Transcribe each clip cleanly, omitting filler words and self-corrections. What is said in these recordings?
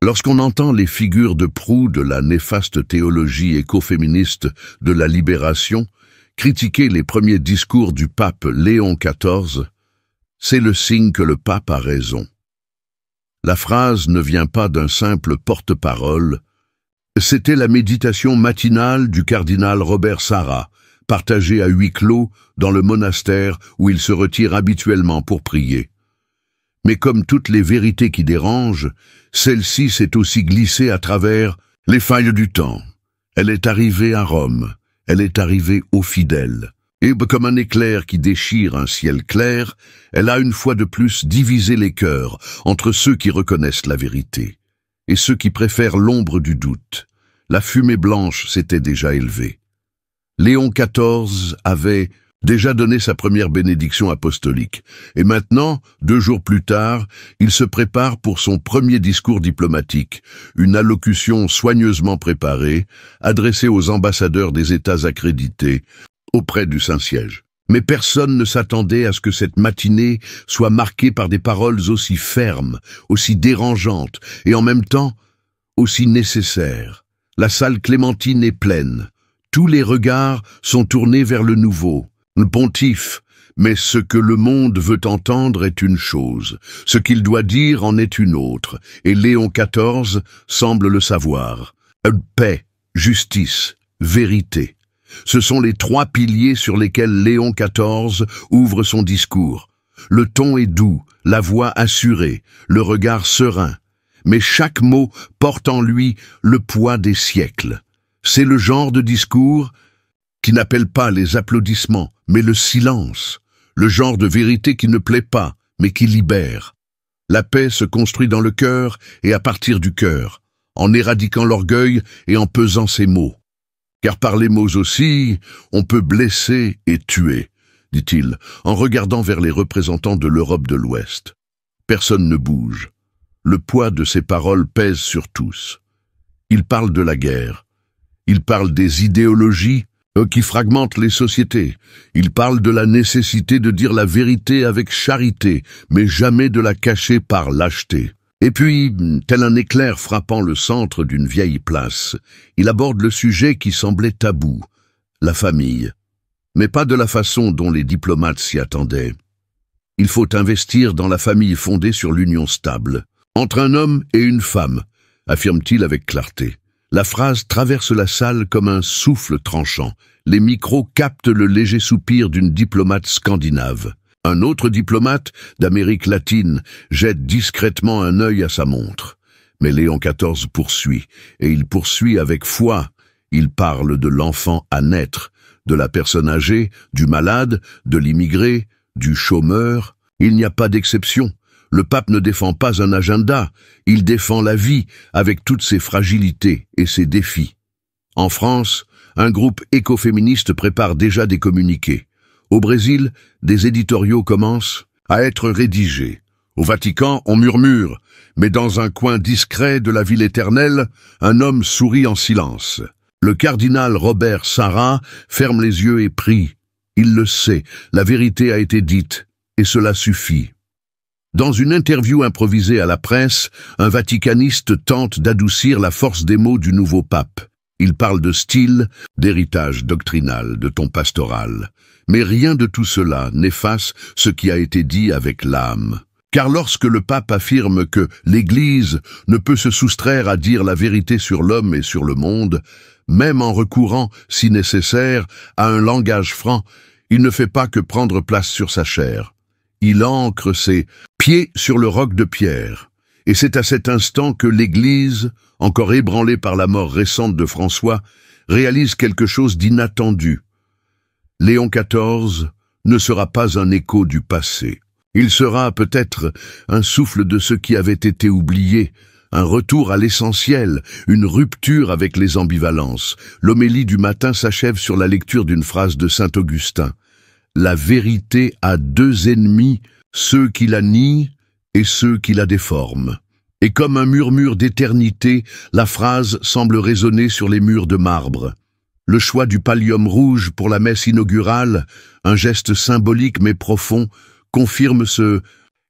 Lorsqu'on entend les figures de proue de la néfaste théologie écoféministe de la libération critiquer les premiers discours du pape Léon XIV, c'est le signe que le pape a raison. La phrase ne vient pas d'un simple porte-parole, c'était la méditation matinale du cardinal Robert Sarra, partagée à huis clos dans le monastère où il se retire habituellement pour prier. Mais comme toutes les vérités qui dérangent, celle-ci s'est aussi glissée à travers les failles du temps. Elle est arrivée à Rome, elle est arrivée aux fidèles. Et comme un éclair qui déchire un ciel clair, elle a une fois de plus divisé les cœurs entre ceux qui reconnaissent la vérité et ceux qui préfèrent l'ombre du doute. La fumée blanche s'était déjà élevée. Léon XIV avait déjà donné sa première bénédiction apostolique, et maintenant, 2 jours plus tard, il se prépare pour son premier discours diplomatique, une allocution soigneusement préparée, adressée aux ambassadeurs des États accrédités, auprès du Saint-Siège. Mais personne ne s'attendait à ce que cette matinée soit marquée par des paroles aussi fermes, aussi dérangeantes, et en même temps, aussi nécessaires. La salle Clémentine est pleine. Tous les regards sont tournés vers le nouveau, le pontife, mais ce que le monde veut entendre est une chose, ce qu'il doit dire en est une autre, et Léon XIV semble le savoir. Paix, justice, vérité. Ce sont les 3 piliers sur lesquels Léon XIV ouvre son discours. Le ton est doux, la voix assurée, le regard serein, mais chaque mot porte en lui le poids des siècles. C'est le genre de discours qui n'appelle pas les applaudissements, mais le silence, le genre de vérité qui ne plaît pas, mais qui libère. La paix se construit dans le cœur et à partir du cœur, en éradiquant l'orgueil et en pesant ses mots. Car par les mots aussi, on peut blesser et tuer, dit-il, en regardant vers les représentants de l'Europe de l'Ouest. Personne ne bouge. Le poids de ses paroles pèse sur tous. Il parle de la guerre. Il parle des idéologies qui fragmentent les sociétés. Il parle de la nécessité de dire la vérité avec charité, mais jamais de la cacher par lâcheté. Et puis, tel un éclair frappant le centre d'une vieille place, il aborde le sujet qui semblait tabou, la famille. Mais pas de la façon dont les diplomates s'y attendaient. Il faut investir dans la famille fondée sur l'union stable, entre un homme et une femme, affirme-t-il avec clarté. La phrase traverse la salle comme un souffle tranchant. Les micros captent le léger soupir d'une diplomate scandinave. Un autre diplomate d'Amérique latine jette discrètement un œil à sa montre. Mais Léon XIV poursuit, et il poursuit avec foi. Il parle de l'enfant à naître, de la personne âgée, du malade, de l'immigré, du chômeur. Il n'y a pas d'exception. Le pape ne défend pas un agenda, il défend la vie avec toutes ses fragilités et ses défis. En France, un groupe écoféministe prépare déjà des communiqués. Au Brésil, des éditoriaux commencent à être rédigés. Au Vatican, on murmure, mais dans un coin discret de la ville éternelle, un homme sourit en silence. Le cardinal Robert Sarra ferme les yeux et prie. Il le sait, la vérité a été dite, et cela suffit. Dans une interview improvisée à la presse, un vaticaniste tente d'adoucir la force des mots du nouveau pape. Il parle de style, d'héritage doctrinal, de ton pastoral. Mais rien de tout cela n'efface ce qui a été dit avec l'âme. Car lorsque le pape affirme que l'Église ne peut se soustraire à dire la vérité sur l'homme et sur le monde, même en recourant, si nécessaire, à un langage franc, il ne fait pas que prendre place sur sa chair. Il ancre ses pieds sur le roc de pierre. Et c'est à cet instant que l'Église, encore ébranlée par la mort récente de François, réalise quelque chose d'inattendu. Léon XIV ne sera pas un écho du passé. Il sera peut-être un souffle de ce qui avait été oublié, un retour à l'essentiel, une rupture avec les ambivalences. L'homélie du matin s'achève sur la lecture d'une phrase de saint Augustin. La vérité a 2 ennemis, ceux qui la nient et ceux qui la déforment. Et comme un murmure d'éternité, la phrase semble résonner sur les murs de marbre. Le choix du pallium rouge pour la messe inaugurale, un geste symbolique mais profond, confirme ce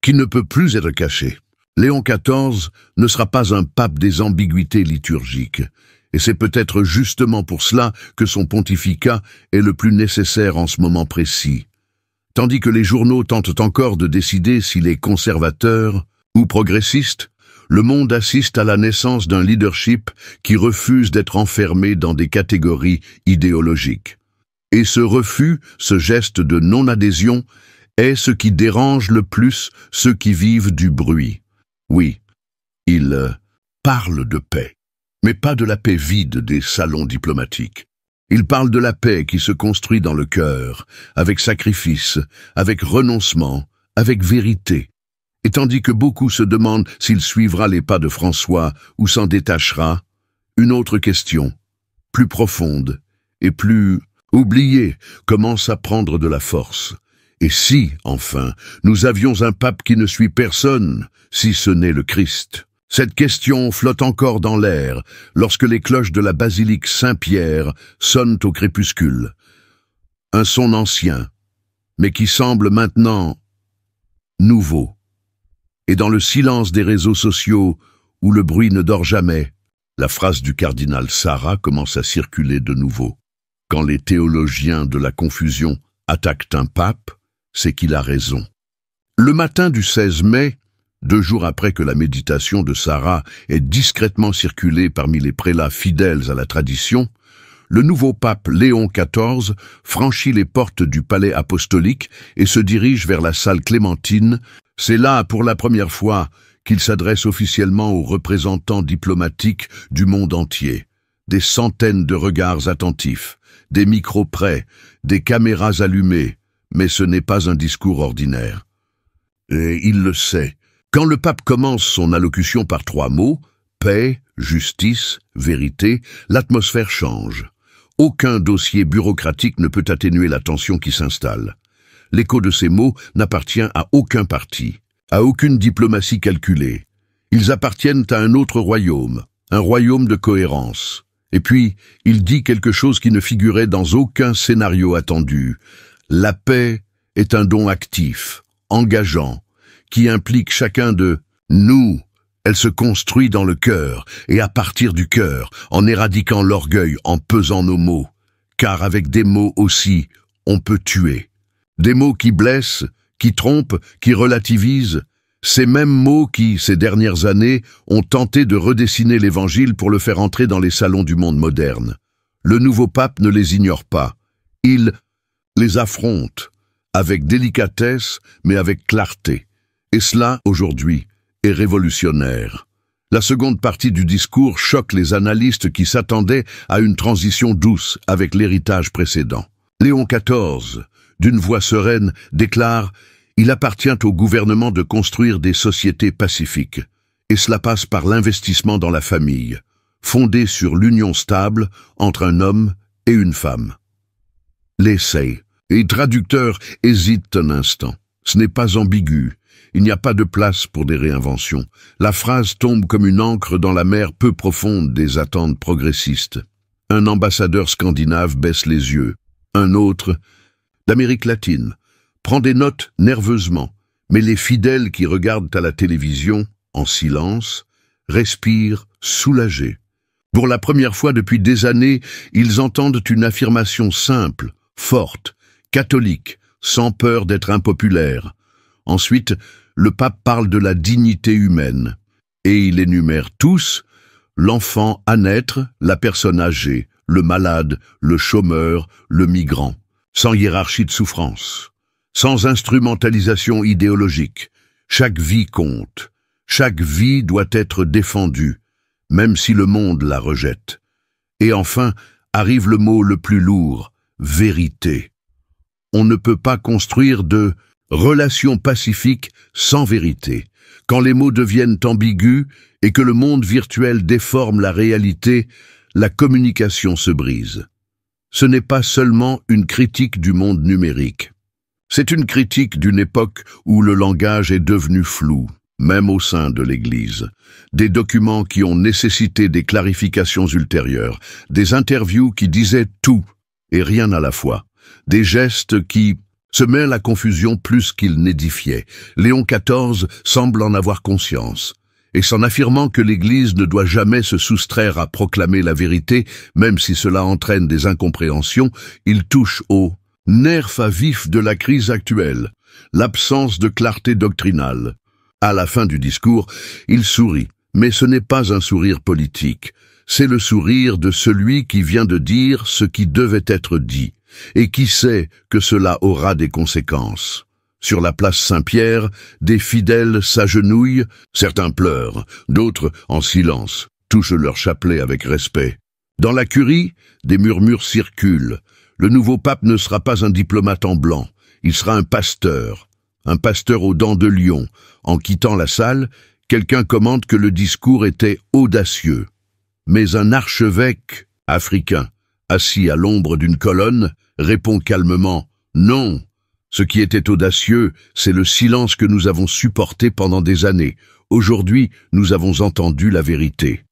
qui ne peut plus être caché. Léon XIV ne sera pas un pape des ambiguïtés liturgiques, et c'est peut-être justement pour cela que son pontificat est le plus nécessaire en ce moment précis. Tandis que les journaux tentent encore de décider s'il est conservateur ou progressiste, le monde assiste à la naissance d'un leadership qui refuse d'être enfermé dans des catégories idéologiques. Et ce refus, ce geste de non-adhésion, est ce qui dérange le plus ceux qui vivent du bruit. Oui, il parle de paix, mais pas de la paix vide des salons diplomatiques. Il parle de la paix qui se construit dans le cœur, avec sacrifice, avec renoncement, avec vérité. Et tandis que beaucoup se demandent s'il suivra les pas de François ou s'en détachera, une autre question, plus profonde et plus oubliée, commence à prendre de la force. Et si, enfin, nous avions un pape qui ne suit personne, si ce n'est le Christ? Cette question flotte encore dans l'air lorsque les cloches de la basilique Saint-Pierre sonnent au crépuscule. Un son ancien, mais qui semble maintenant nouveau. Et dans le silence des réseaux sociaux, où le bruit ne dort jamais, la phrase du cardinal Sarah commence à circuler de nouveau. Quand les théologiens de la confusion attaquent un pape, c'est qu'il a raison. Le matin du 16 mai, 2 jours après que la méditation de Sarah ait discrètement circulé parmi les prélats fidèles à la tradition, le nouveau pape Léon XIV franchit les portes du palais apostolique et se dirige vers la salle Clémentine. C'est là, pour la première fois, qu'il s'adresse officiellement aux représentants diplomatiques du monde entier. Des centaines de regards attentifs, des micros prêts, des caméras allumées, mais ce n'est pas un discours ordinaire. Et il le sait. Quand le pape commence son allocution par 3 mots, paix, justice, vérité, l'atmosphère change. Aucun dossier bureaucratique ne peut atténuer la tension qui s'installe. L'écho de ces mots n'appartient à aucun parti, à aucune diplomatie calculée. Ils appartiennent à un autre royaume, un royaume de cohérence. Et puis, il dit quelque chose qui ne figurait dans aucun scénario attendu. La paix est un don actif, engageant, qui implique chacun de nous. Elle se construit dans le cœur, et à partir du cœur, en éradiquant l'orgueil, en pesant nos mots. Car avec des mots aussi, on peut tuer. Des mots qui blessent, qui trompent, qui relativisent, ces mêmes mots qui, ces dernières années, ont tenté de redessiner l'Évangile pour le faire entrer dans les salons du monde moderne. Le nouveau pape ne les ignore pas. Il les affronte, avec délicatesse, mais avec clarté. Et cela, aujourd'hui, est révolutionnaire. La seconde partie du discours choque les analystes qui s'attendaient à une transition douce avec l'héritage précédent. Léon XIV, d'une voix sereine, déclare « Il appartient au gouvernement de construire des sociétés pacifiques, et cela passe par l'investissement dans la famille, fondée sur l'union stable entre un homme et une femme. » L'essai et traducteur hésitent un instant. Ce n'est pas ambigu. Il n'y a pas de place pour des réinventions. La phrase tombe comme une ancre dans la mer peu profonde des attentes progressistes. Un ambassadeur scandinave baisse les yeux. Un autre, d'Amérique latine, prend des notes nerveusement, mais les fidèles qui regardent à la télévision, en silence, respirent soulagés. Pour la première fois depuis des années, ils entendent une affirmation simple, forte, catholique, sans peur d'être impopulaire. Ensuite, le pape parle de la dignité humaine, et il énumère tous, l'enfant à naître, la personne âgée, le malade, le chômeur, le migrant, sans hiérarchie de souffrance, sans instrumentalisation idéologique. Chaque vie compte, chaque vie doit être défendue, même si le monde la rejette. Et enfin, arrive le mot le plus lourd, vérité. On ne peut pas construire de relation pacifique sans vérité. Quand les mots deviennent ambigus et que le monde virtuel déforme la réalité, la communication se brise. Ce n'est pas seulement une critique du monde numérique. C'est une critique d'une époque où le langage est devenu flou, même au sein de l'Église. Des documents qui ont nécessité des clarifications ultérieures, des interviews qui disaient tout et rien à la fois, des gestes qui Semait la confusion plus qu'il n'édifiait. Léon XIV semble en avoir conscience. Et s'en affirmant que l'Église ne doit jamais se soustraire à proclamer la vérité, même si cela entraîne des incompréhensions, il touche au nerf à vif de la crise actuelle, l'absence de clarté doctrinale. À la fin du discours, il sourit, mais ce n'est pas un sourire politique. C'est le sourire de celui qui vient de dire ce qui devait être dit, et qui sait que cela aura des conséquences. Sur la place Saint-Pierre, des fidèles s'agenouillent, certains pleurent, d'autres, en silence, touchent leur chapelet avec respect. Dans la curie, des murmures circulent. Le nouveau pape ne sera pas un diplomate en blanc, il sera un pasteur aux dents de lion. En quittant la salle, quelqu'un commente que le discours était audacieux. Mais un archevêque africain, assis à l'ombre d'une colonne, répond calmement « Non ». Ce qui était audacieux, c'est le silence que nous avons supporté pendant des années. Aujourd'hui, nous avons entendu la vérité.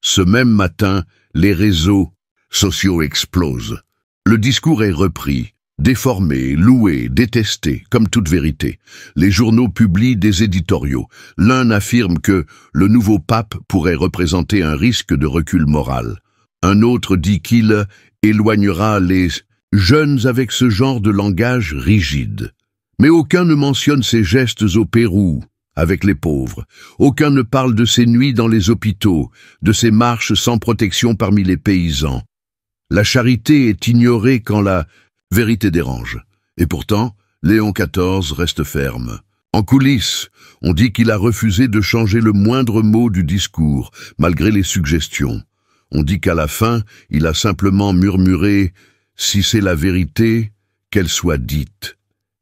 Ce même matin, les réseaux sociaux explosent. Le discours est repris, déformé, loué, détesté, comme toute vérité. Les journaux publient des éditoriaux. L'un affirme que le nouveau pape pourrait représenter un risque de recul moral. Un autre dit qu'il éloignera les jeunes avec ce genre de langage rigide. Mais aucun ne mentionne ses gestes au Pérou, avec les pauvres. Aucun ne parle de ses nuits dans les hôpitaux, de ses marches sans protection parmi les paysans. La charité est ignorée quand la vérité dérange. Et pourtant, Léon XIV reste ferme. En coulisses, on dit qu'il a refusé de changer le moindre mot du discours, malgré les suggestions. On dit qu'à la fin, il a simplement murmuré « Si c'est la vérité, qu'elle soit dite. »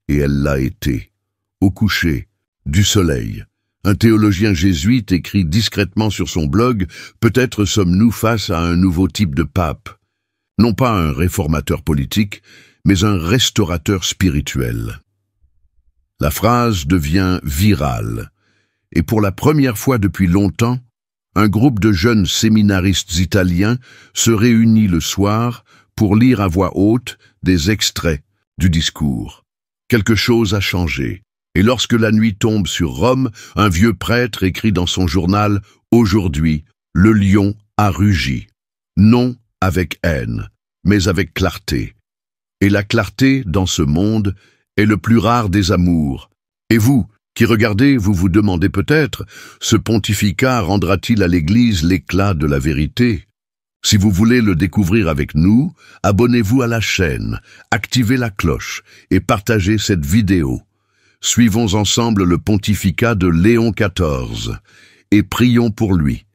Et elle l'a été. Au coucher du soleil. Un théologien jésuite écrit discrètement sur son blog « Peut-être sommes-nous face à un nouveau type de pape. » Non pas un réformateur politique, mais un restaurateur spirituel. La phrase devient virale. Et pour la première fois depuis longtemps, un groupe de jeunes séminaristes italiens se réunit le soir pour lire à voix haute des extraits du discours. Quelque chose a changé, et lorsque la nuit tombe sur Rome, un vieux prêtre écrit dans son journal « Aujourd'hui, le lion a rugi ». Non avec haine, mais avec clarté. Et la clarté, dans ce monde, est le plus rare des amours. Et vous, qui regardez, vous vous demandez peut-être, ce pontificat rendra-t-il à l'Église l'éclat de la vérité ? Si vous voulez le découvrir avec nous, abonnez-vous à la chaîne, activez la cloche et partagez cette vidéo. Suivons ensemble le pontificat de Léon XIV et prions pour lui.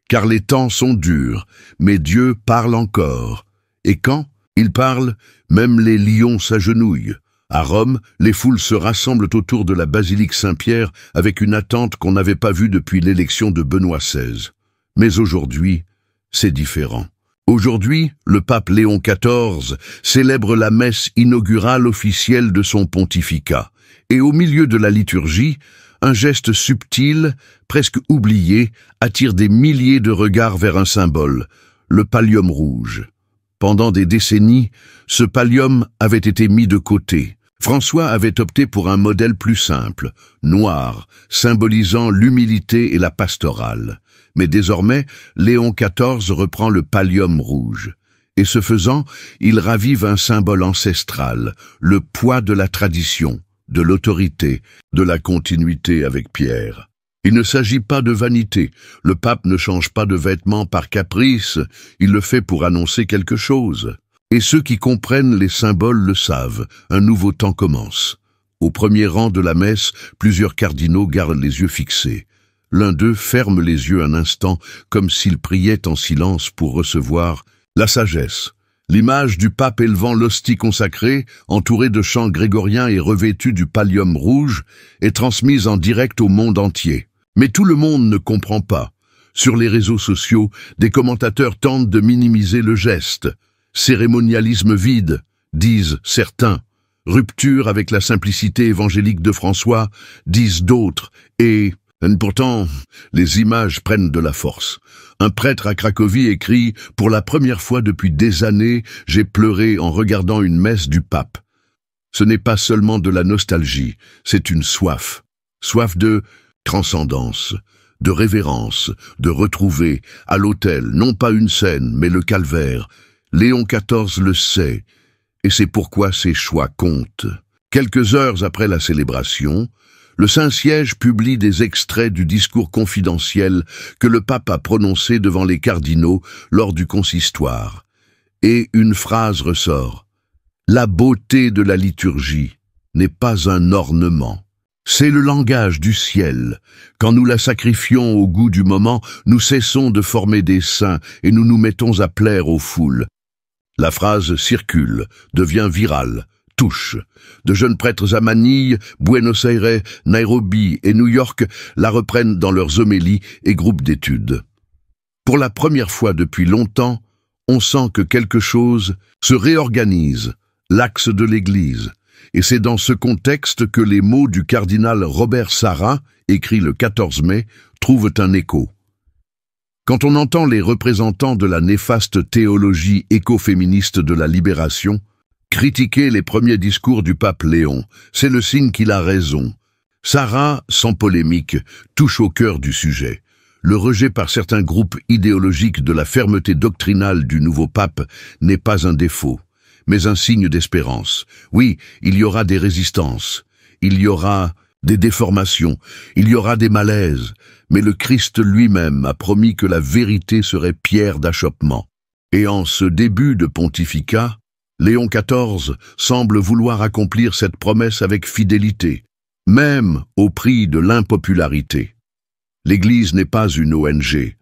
Car les temps sont durs, mais Dieu parle encore. Et quand il parle, même les lions s'agenouillent. À Rome, les foules se rassemblent autour de la basilique Saint-Pierre avec une attente qu'on n'avait pas vue depuis l'élection de Benoît XVI. Mais aujourd'hui, c'est différent. Aujourd'hui, le pape Léon XIV célèbre la messe inaugurale officielle de son pontificat. Et au milieu de la liturgie, un geste subtil, presque oublié, attire des milliers de regards vers un symbole, le pallium rouge. Pendant des décennies, ce pallium avait été mis de côté. François avait opté pour un modèle plus simple, noir, symbolisant l'humilité et la pastorale. Mais désormais, Léon XIV reprend le pallium rouge. Et ce faisant, il ravive un symbole ancestral, le poids de la tradition, de l'autorité, de la continuité avec Pierre. Il ne s'agit pas de vanité. Le pape ne change pas de vêtements par caprice, il le fait pour annoncer quelque chose. Et ceux qui comprennent les symboles le savent, un nouveau temps commence. Au premier rang de la messe, plusieurs cardinaux gardent les yeux fixés. L'un d'eux ferme les yeux un instant, comme s'il priait en silence pour recevoir la sagesse. L'image du pape élevant l'hostie consacrée, entourée de chants grégoriens et revêtue du pallium rouge, est transmise en direct au monde entier. Mais tout le monde ne comprend pas. Sur les réseaux sociaux, des commentateurs tentent de minimiser le geste. Cérémonialisme vide, disent certains. Rupture avec la simplicité évangélique de François, disent d'autres. Et pourtant, les images prennent de la force. Un prêtre à Cracovie écrit « Pour la première fois depuis des années, j'ai pleuré en regardant une messe du pape. Ce n'est pas seulement de la nostalgie, c'est une soif. Soif de transcendance, de révérence, de retrouver, à l'autel, non pas une scène, mais le calvaire. Léon XIV le sait, et c'est pourquoi ses choix comptent. Quelques heures après la célébration, le Saint-Siège publie des extraits du discours confidentiel que le pape a prononcé devant les cardinaux lors du consistoire. Et une phrase ressort. La beauté de la liturgie n'est pas un ornement. C'est le langage du ciel. Quand nous la sacrifions au goût du moment, nous cessons de former des saints et nous nous mettons à plaire aux foules. La phrase circule, devient virale, touche. De jeunes prêtres à Manille, Buenos Aires, Nairobi et New York la reprennent dans leurs homélies et groupes d'études. Pour la première fois depuis longtemps, on sent que quelque chose se réorganise, l'axe de l'Église. Et c'est dans ce contexte que les mots du cardinal Robert Sarra, écrits le 14 mai, trouvent un écho. Quand on entend les représentants de la néfaste théologie écoféministe de la libération critiquer les premiers discours du pape Léon, c'est le signe qu'il a raison. Sarra, sans polémique, touche au cœur du sujet. Le rejet par certains groupes idéologiques de la fermeté doctrinale du nouveau pape n'est pas un défaut, mais un signe d'espérance. Oui, il y aura des résistances, il y aura des déformations, il y aura des malaises, mais le Christ lui-même a promis que la vérité serait pierre d'achoppement. Et en ce début de pontificat, Léon XIV semble vouloir accomplir cette promesse avec fidélité, même au prix de l'impopularité. L'Église n'est pas une ONG,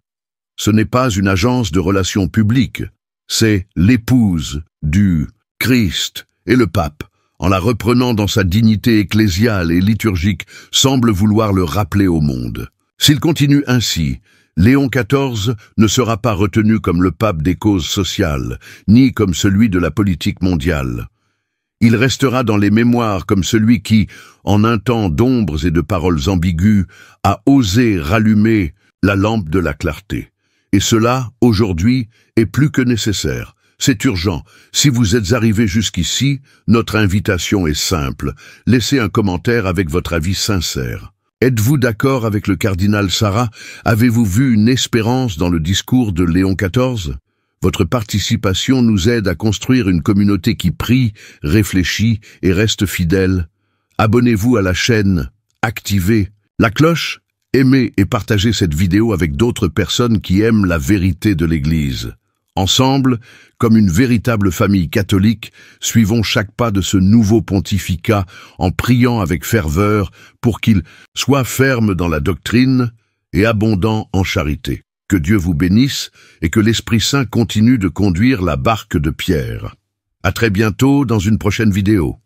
ce n'est pas une agence de relations publiques, c'est l'épouse du Christ, et le pape, en la reprenant dans sa dignité ecclésiale et liturgique, semble vouloir le rappeler au monde. S'il continue ainsi, Léon XIV ne sera pas retenu comme le pape des causes sociales, ni comme celui de la politique mondiale. Il restera dans les mémoires comme celui qui, en un temps d'ombres et de paroles ambiguës, a osé rallumer la lampe de la clarté. Et cela, aujourd'hui, est plus que nécessaire. C'est urgent. Si vous êtes arrivé jusqu'ici, notre invitation est simple. Laissez un commentaire avec votre avis sincère. Êtes-vous d'accord avec le cardinal Sarra? Avez-vous vu une espérance dans le discours de Léon XIV? Votre participation nous aide à construire une communauté qui prie, réfléchit et reste fidèle. Abonnez-vous à la chaîne, activez la cloche, aimez et partagez cette vidéo avec d'autres personnes qui aiment la vérité de l'Église. Ensemble, comme une véritable famille catholique, suivons chaque pas de ce nouveau pontificat en priant avec ferveur pour qu'il soit ferme dans la doctrine et abondant en charité. Que Dieu vous bénisse et que l'Esprit Saint continue de conduire la barque de Pierre. À très bientôt dans une prochaine vidéo.